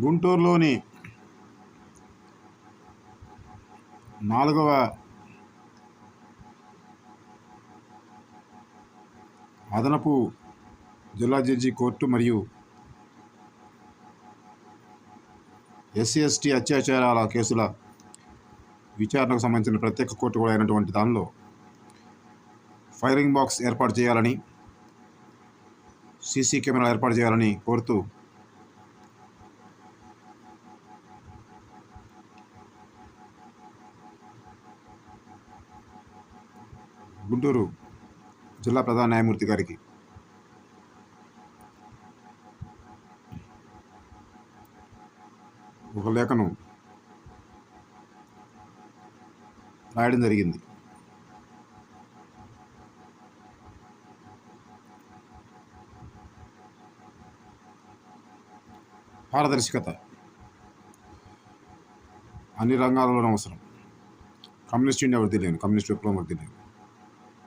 గుంటూరులోని 4వ అదనపు జిల్లా జడ్జి కోర్టు మరియు ఎస్సీ/ఎస్టీ అత్యాచారాల కేసుల విచారణకు సంబంధించిన ప్రత్యేక కోర్టు కూడా అయినటువంటి దానిలో ఫైరింగ్ బాక్స్ ఏర్పాటు చేయాలని, సీసీ కెమెరాలు ఏర్పాటు చేయాలని కోరుతూ గుంటూరు జిల్లా ప్రధాన న్యాయమూర్తి గారికి ఒక లేఖను రాయడం జరిగింది. పారదర్శకత అన్ని రంగాల్లోనూ అవసరం. కమ్యూనిస్ట్ ఇండియా వృద్ధి లేదు, కమ్యూనిస్ట్ విప్లవం వృద్ధి లేదు.